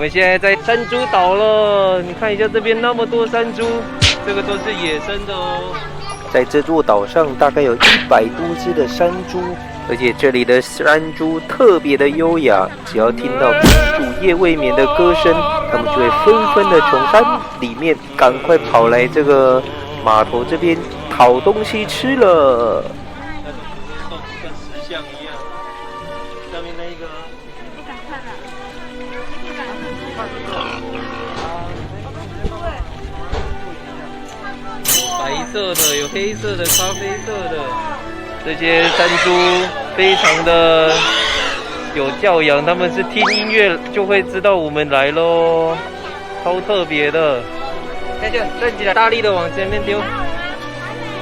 们现在在山猪岛了，你看一下这边那么多山猪，这个都是野生的哦。在这座岛上大概有100多只的山猪，而且这里的山猪特别的优雅，只要听到公主夜未眠的歌声，它们就会纷纷的从山里面赶快跑来这个码头这边讨东西吃了。跟石像一样，上面那一个。不敢看了，不敢看。白色的，有黑色的、咖啡色的，这些山猪非常的有教养，他们是听音乐就会知道我们来咯，超特别的。看这样，站起来，大力的往前面丢。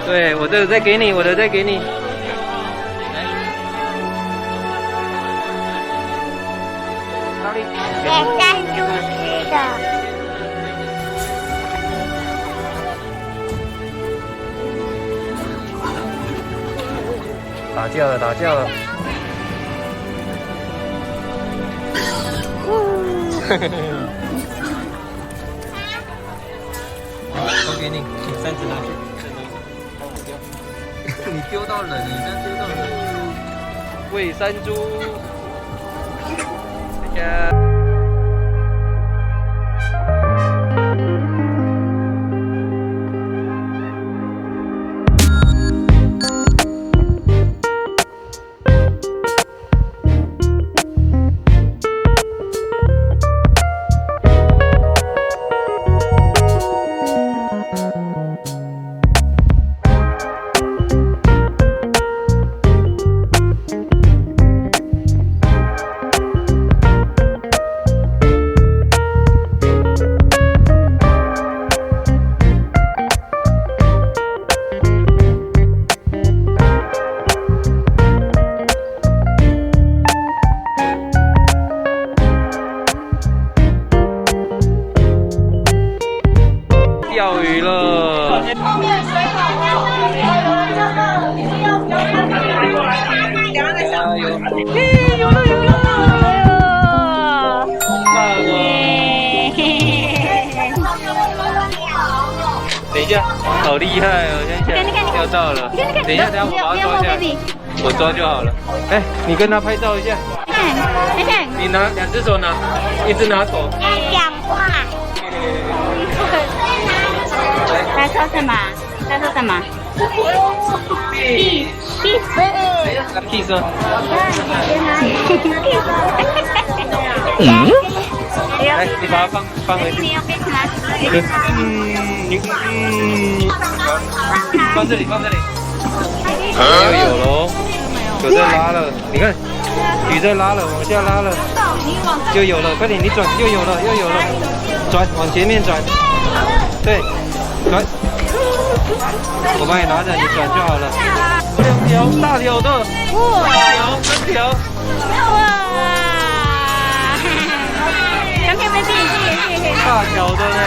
对，我的再给你，我的再给你。大力。给山猪吃的。打架了，打架了！都给你，你扇子拿去，帮我丢。你丢到人，你这样丢到人。喂山猪，大家。钓鱼了！有了！等一下，好厉害哦！现在钓到了。等一下，我把它抓下来，我抓就好了。哎，你跟他拍照一下。你拿2只手拿，一只拿头。讲话。在说什么？在说什么？屁声。来，你把它放回去。放这里。有喽，有在拉了。你看，鱼在拉了，往下拉了，就有了。快点，你转，又有了，转，往前面转。对，转，我帮你拿着，你转就好了。2条大条的，3条。哇！刚才没谢。大条的呢？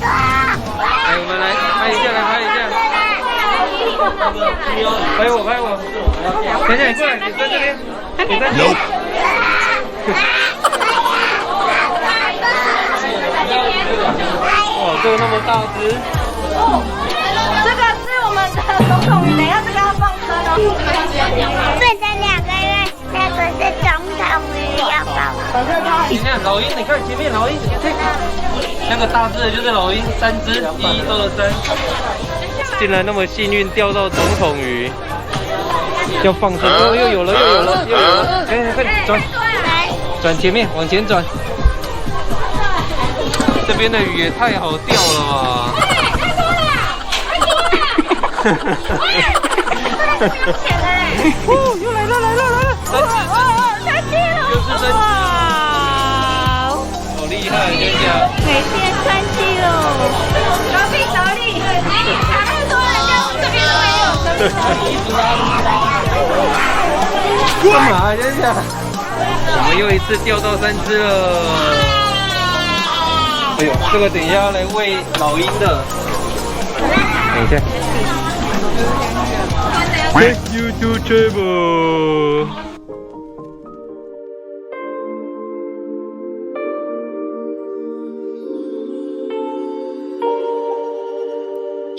来，我们来拍一下，拍我。等一下，你过来，你在这边，你在这边。哇，这个那么大只！这个是我们的总统鱼，等一下这个要放生哦。对着2个月，那个是总统鱼要放。你看老鹰，你看前面老鹰，那个大只的就是老鹰，3只，1、2、3。竟然那么幸运钓到总统鱼，要放生哦！又有了！哎，快点转前面，往前转。这边的鱼也太好钓了吧！又来了！3只了！又是3只！好厉害，跟你讲，每天3只喽！手里，太多了，这边都没有。干嘛？跟你讲，我们又一次钓到3只了。哎呦，这个等一下要来喂老鹰的。等一下。Take you to travel。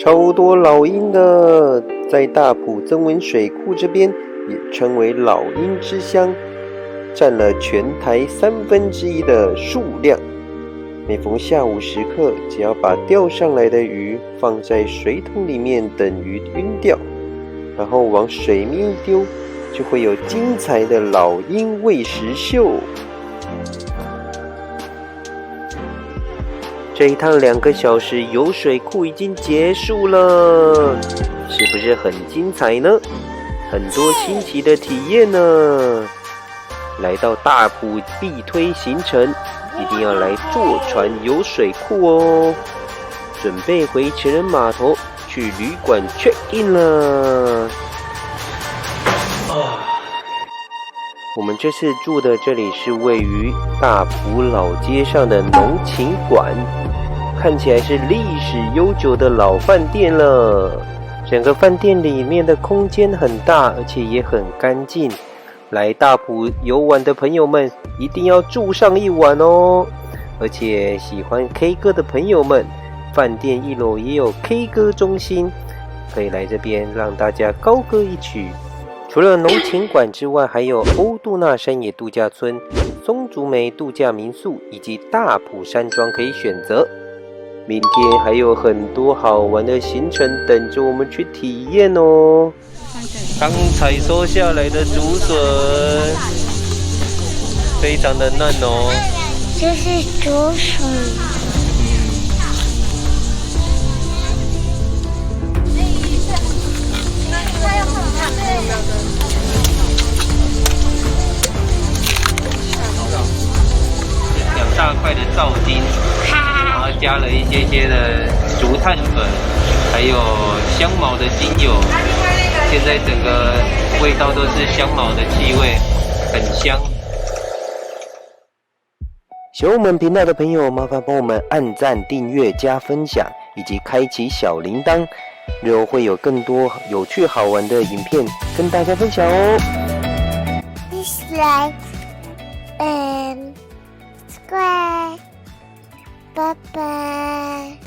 超多老鹰的，在大埔曾文水库这边也称为老鹰之乡，占了全台1/3的数量。每逢下午时刻，只要把钓上来的鱼放在水桶里面等鱼晕掉，然后往水面一丢，就会有精彩的老鹰喂食秀。这一趟2个小时游水库已经结束了，是不是很精彩呢？很多新奇的体验呢。来到大埔必推行程，一定要来坐船游水库哦。准备回情人码头去旅馆 check in 了。我们这次住的这里是位于大埔老街上的浓情馆，看起来是历史悠久的老饭店了。整个饭店里面的空间很大，而且也很干净。来大埔游玩的朋友们一定要住上一晚哦。而且喜欢 K 歌的朋友们，饭店1楼也有 K 歌中心，可以来这边让大家高歌一曲。除了浓情馆之外，还有欧杜纳山野度假村、松竹梅度假民宿以及大埔山庄可以选择。明天还有很多好玩的行程等着我们去体验哦。刚才收下来的竹笋，非常的嫩哦。这是竹笋。2大块的皂丁，然后加了一些的竹炭粉，还有香茅的精油。现在整个味道都是香茅的气味，很香。喜欢我们频道的朋友，麻烦帮我们按赞、订阅、加分享，以及开启小铃铛，日后会有更多有趣好玩的影片跟大家分享哦。Please like and subscribe. Bye bye.